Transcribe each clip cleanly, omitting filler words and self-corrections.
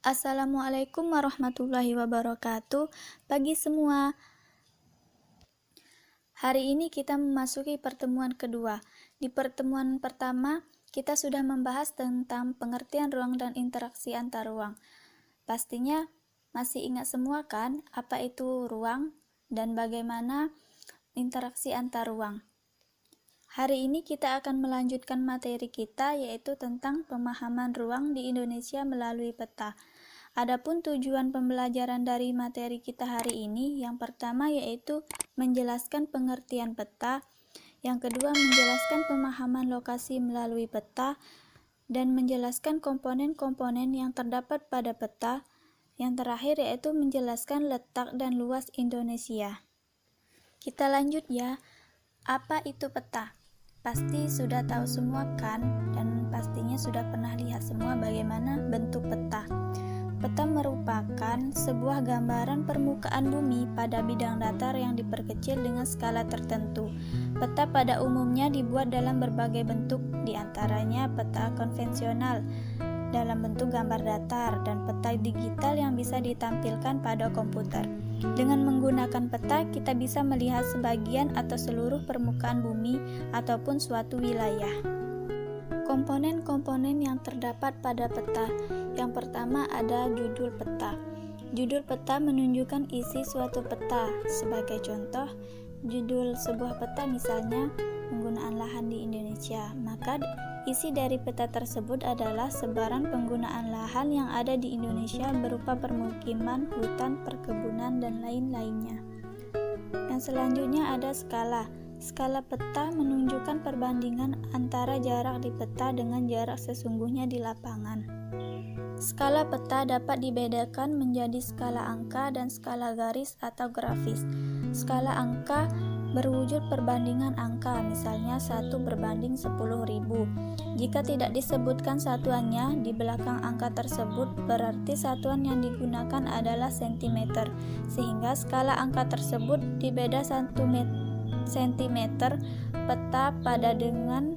Assalamualaikum warahmatullahi wabarakatuh. Pagi semua. Hari ini kita memasuki pertemuan kedua. Di pertemuan pertama, kita sudah membahas tentang pengertian ruang dan interaksi antar ruang. Pastinya masih ingat semua kan apa itu ruang dan bagaimana interaksi antar ruang. Hari ini kita akan melanjutkan materi kita, yaitu tentang pemahaman ruang di Indonesia melalui peta. Adapun tujuan pembelajaran dari materi kita hari ini, yang pertama yaitu menjelaskan pengertian peta, yang kedua menjelaskan pemahaman lokasi melalui peta, dan menjelaskan komponen-komponen yang terdapat pada peta, yang terakhir yaitu menjelaskan letak dan luas Indonesia. Kita lanjut ya. Apa itu peta? Pasti sudah tahu semua kan, dan pastinya sudah pernah lihat semua bagaimana bentuk peta. Peta merupakan sebuah gambaran permukaan bumi pada bidang datar yang diperkecil dengan skala tertentu. Peta pada umumnya dibuat dalam berbagai bentuk, diantaranya peta konvensional dalam bentuk gambar datar dan peta digital yang bisa ditampilkan pada komputer. Dengan menggunakan peta, kita bisa melihat sebagian atau seluruh permukaan bumi ataupun suatu wilayah. Komponen-komponen yang terdapat pada peta. Yang pertama ada judul peta. Judul peta menunjukkan isi suatu peta. Sebagai contoh, judul sebuah peta misalnya penggunaan lahan di Indonesia. Maka isi dari peta tersebut adalah sebaran penggunaan lahan yang ada di Indonesia berupa permukiman, hutan, perkebunan, dan lain-lainnya. Yang selanjutnya ada skala. Skala peta menunjukkan perbandingan antara jarak di peta dengan jarak sesungguhnya di lapangan. Skala peta dapat dibedakan menjadi skala angka dan skala garis atau grafis. Skala angka berwujud perbandingan angka, misalnya 1 berbanding 10.000. Jika tidak disebutkan satuannya di belakang angka tersebut, berarti satuan yang digunakan adalah cm, sehingga skala angka tersebut dibeda 1 cm peta pada dengan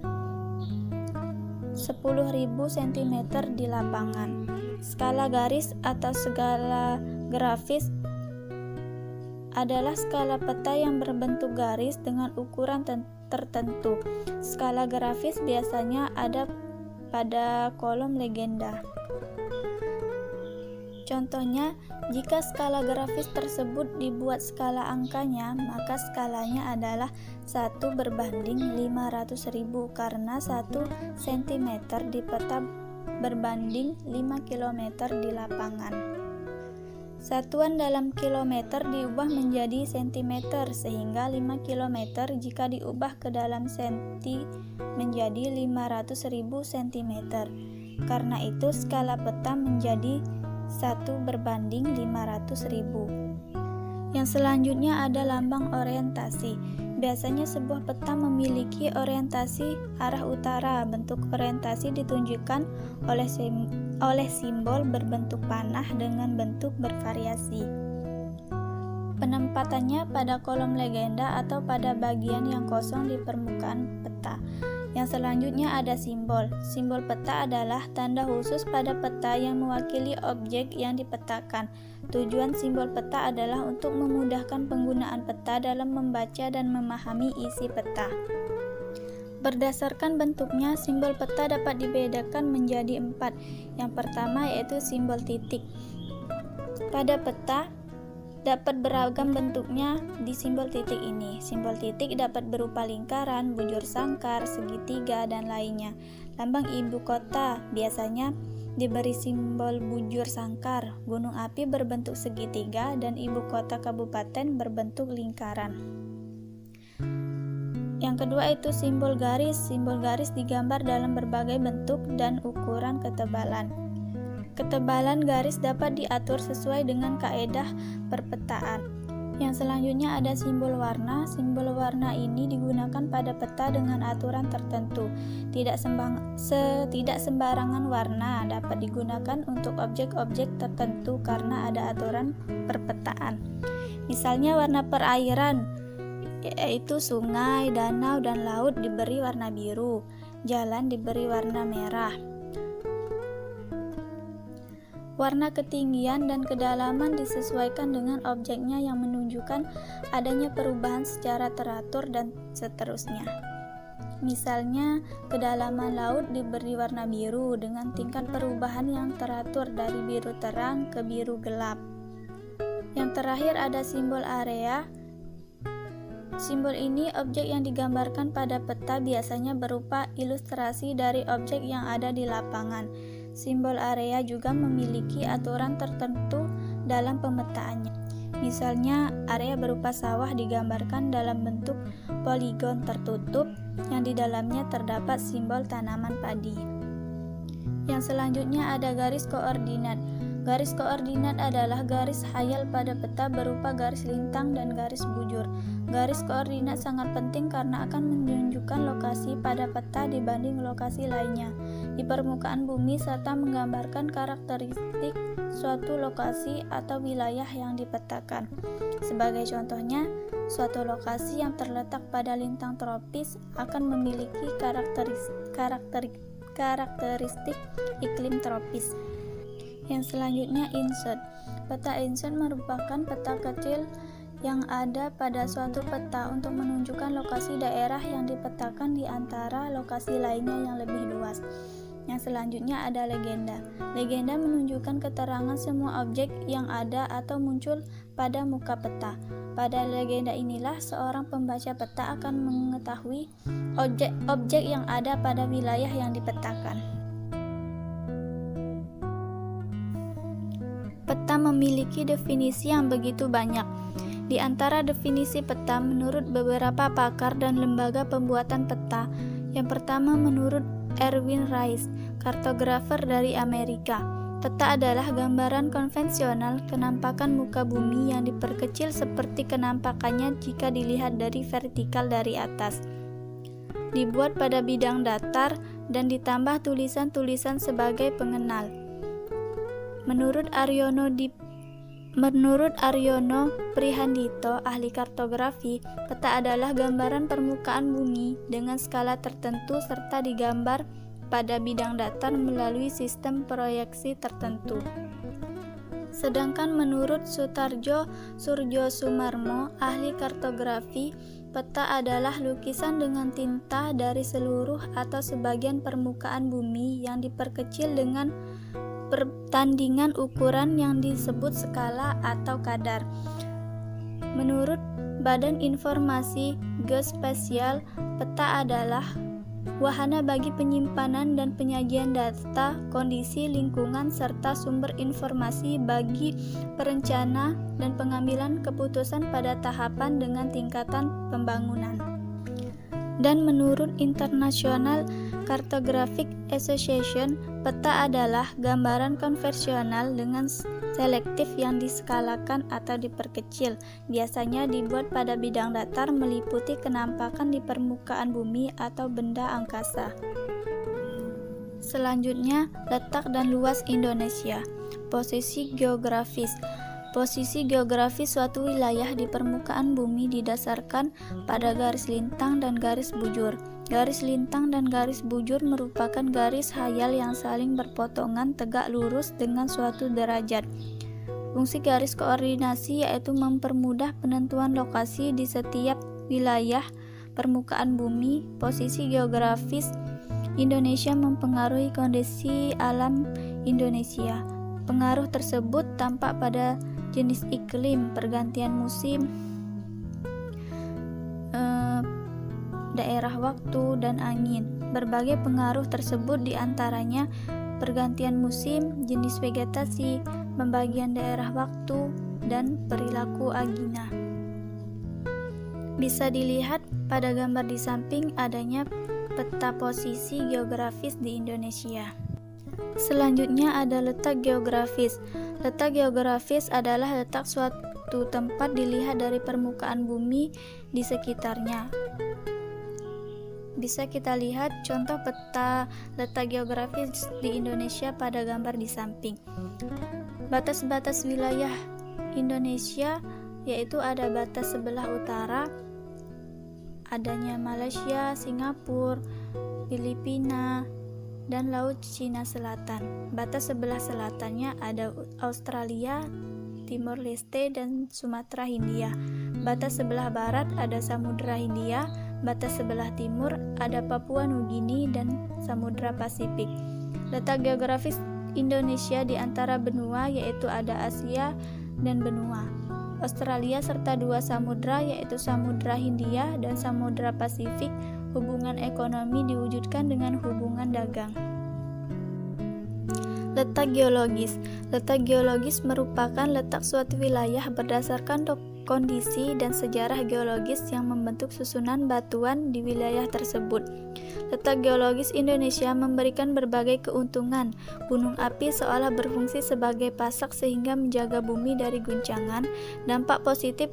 10.000 cm di lapangan. Skala garis atau skala grafis adalah skala peta yang berbentuk garis dengan ukuran tertentu. Skala grafis biasanya ada pada kolom legenda. Contohnya, jika skala grafis tersebut dibuat skala angkanya, maka skalanya adalah 1 berbanding 500.000 karena 1 cm di peta berbanding 5 km di lapangan. Satuan dalam kilometer diubah menjadi sentimeter, sehingga 5 km jika diubah ke dalam senti menjadi 500.000 cm. Karena itu skala peta menjadi 1 berbanding 500.000. Yang selanjutnya ada lambang orientasi. Biasanya sebuah peta memiliki orientasi arah utara. Bentuk orientasi ditunjukkan oleh simbol berbentuk panah dengan bentuk bervariasi. Penempatannya pada kolom legenda atau pada bagian yang kosong di permukaan peta. Yang selanjutnya ada simbol. Simbol peta adalah tanda khusus pada peta yang mewakili objek yang dipetakan. Tujuan simbol peta adalah untuk memudahkan penggunaan peta dalam membaca dan memahami isi peta. Berdasarkan bentuknya, simbol peta dapat dibedakan menjadi 4. Yang pertama yaitu simbol titik. Pada peta dapat beragam bentuknya di simbol titik ini. Simbol titik dapat berupa lingkaran, bujur sangkar, segitiga, dan lainnya. Lambang ibu kota biasanya diberi simbol bujur sangkar, gunung api berbentuk segitiga, dan ibu kota kabupaten berbentuk lingkaran. Yang kedua itu simbol garis. Simbol garis digambar dalam berbagai bentuk dan ukuran ketebalan. Ketebalan garis dapat diatur sesuai dengan kaedah perpetaan. Yang selanjutnya ada simbol warna. Simbol warna ini digunakan pada peta dengan aturan tertentu. Tidak sembarangan warna dapat digunakan untuk objek-objek tertentu karena ada aturan perpetaan. Misalnya warna perairan, yaitu sungai, danau, dan laut diberi warna biru. Jalan diberi warna merah. Warna ketinggian dan kedalaman disesuaikan dengan objeknya yang menunjukkan adanya perubahan secara teratur dan seterusnya. Misalnya, kedalaman laut diberi warna biru dengan tingkat perubahan yang teratur dari biru terang ke biru gelap. Yang terakhir ada simbol area. Simbol ini objek yang digambarkan pada peta biasanya berupa ilustrasi dari objek yang ada di lapangan. Simbol area juga memiliki aturan tertentu dalam pemetaannya. Misalnya, area berupa sawah digambarkan dalam bentuk poligon tertutup yang di dalamnya terdapat simbol tanaman padi. Yang selanjutnya ada garis koordinat. Garis koordinat adalah garis hayal pada peta berupa garis lintang dan garis bujur. Garis koordinat sangat penting karena akan menunjukkan lokasi pada peta dibanding lokasi lainnya di permukaan bumi serta menggambarkan karakteristik suatu lokasi atau wilayah yang dipetakan. Sebagai contohnya, suatu lokasi yang terletak pada lintang tropis akan memiliki karakteristik iklim tropis. Yang selanjutnya insert. Peta insert merupakan peta kecil yang ada pada suatu peta untuk menunjukkan lokasi daerah yang dipetakan di antara lokasi lainnya yang lebih luas. Yang selanjutnya ada legenda. Legenda menunjukkan keterangan semua objek yang ada atau muncul pada muka peta. Pada legenda inilah seorang pembaca peta akan mengetahui objek yang ada pada wilayah yang dipetakan. Peta memiliki definisi yang begitu banyak. Di antara definisi peta menurut beberapa pakar dan lembaga pembuatan peta, yang pertama menurut Erwin Rice, kartografer dari Amerika. Peta adalah gambaran konvensional kenampakan muka bumi yang diperkecil seperti kenampakannya jika dilihat dari vertikal dari atas. Dibuat pada bidang datar dan ditambah tulisan-tulisan sebagai pengenal. Menurut Aryono Prihandito, ahli kartografi, peta adalah gambaran permukaan bumi dengan skala tertentu serta digambar pada bidang datar melalui sistem proyeksi tertentu. Sedangkan menurut Sutarjo Surjosumarmo, ahli kartografi, peta adalah lukisan dengan tinta dari seluruh atau sebagian permukaan bumi yang diperkecil dengan pertandingan ukuran yang disebut skala atau kadar. Menurut Badan Informasi Geospasial, peta adalah wahana bagi penyimpanan dan penyajian data, kondisi lingkungan, serta sumber informasi bagi perencana dan pengambilan keputusan pada tahapan dengan tingkatan pembangunan. Dan menurut International Cartographic Association, peta adalah gambaran konvensional dengan selektif yang diskalakan atau diperkecil, biasanya dibuat pada bidang datar meliputi kenampakan di permukaan bumi atau benda angkasa. Selanjutnya, letak dan luas Indonesia. Posisi geografis. Posisi geografis suatu wilayah di permukaan bumi didasarkan pada garis lintang dan garis bujur. Garis lintang dan garis bujur merupakan garis hayal yang saling berpotongan tegak lurus dengan suatu derajat. Fungsi garis koordinasi yaitu mempermudah penentuan lokasi di setiap wilayah permukaan bumi. Posisi geografis Indonesia mempengaruhi kondisi alam Indonesia. Pengaruh tersebut tampak pada jenis iklim, pergantian musim, daerah waktu, dan angin. Berbagai pengaruh tersebut diantaranya pergantian musim, jenis vegetasi, pembagian daerah waktu, dan perilaku agina. Bisa dilihat pada gambar di samping adanya peta posisi geografis di Indonesia. Selanjutnya ada letak geografis. Letak geografis adalah letak suatu tempat dilihat dari permukaan bumi di sekitarnya. Bisa kita lihat contoh peta letak geografis di Indonesia pada gambar di samping. Batas-batas wilayah Indonesia yaitu ada batas sebelah utara, adanya Malaysia, Singapura, Filipina, dan Laut Cina Selatan. Batas sebelah selatannya ada Australia, Timor Leste, dan Sumatera Hindia. Batas sebelah barat ada Samudra Hindia, batas sebelah timur ada Papua Nugini dan Samudra Pasifik. Letak geografis Indonesia di antara benua yaitu ada Asia dan benua Australia serta dua samudra yaitu Samudra Hindia dan Samudra Pasifik. Hubungan ekonomi diwujudkan dengan hubungan dagang. Letak geologis. Letak geologis merupakan letak suatu wilayah berdasarkan kondisi dan sejarah geologis yang membentuk susunan batuan di wilayah tersebut. Letak geologis Indonesia memberikan berbagai keuntungan. Gunung api seolah berfungsi sebagai pasak sehingga menjaga bumi dari guncangan. Dampak positif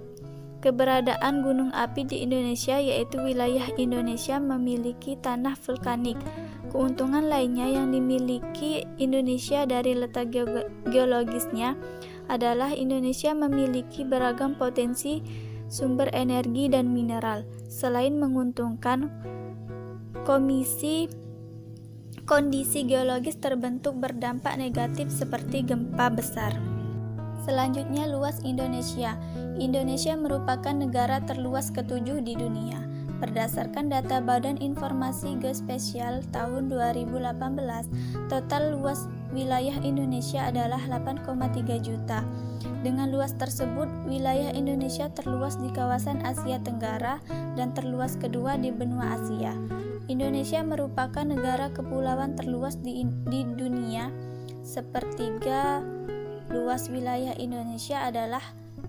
keberadaan gunung api di Indonesia yaitu wilayah Indonesia memiliki tanah vulkanik. Keuntungan lainnya yang dimiliki Indonesia dari letak geologisnya adalah Indonesia memiliki beragam potensi sumber energi dan mineral. Selain menguntungkan, kondisi geologis terbentuk berdampak negatif seperti gempa besar. Selanjutnya, luas Indonesia. Indonesia merupakan negara terluas ke-7 di dunia. Berdasarkan data Badan Informasi Geospasial tahun 2018, total luas wilayah Indonesia adalah 8,3 juta. Dengan luas tersebut, wilayah Indonesia terluas di kawasan Asia Tenggara dan terluas kedua di benua Asia. Indonesia merupakan negara kepulauan terluas di dunia. Sepertiga luas wilayah Indonesia adalah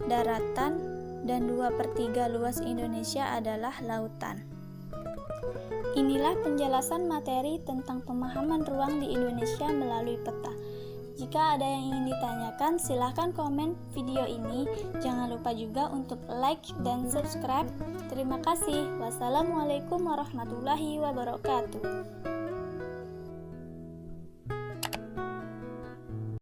daratan dan 2/3 luas Indonesia adalah lautan. Inilah penjelasan materi tentang pemahaman ruang di Indonesia melalui peta. Jika ada yang ingin ditanyakan, silahkan komen video ini. Jangan lupa juga untuk like dan subscribe. Terima kasih. Wassalamualaikum warahmatullahi wabarakatuh.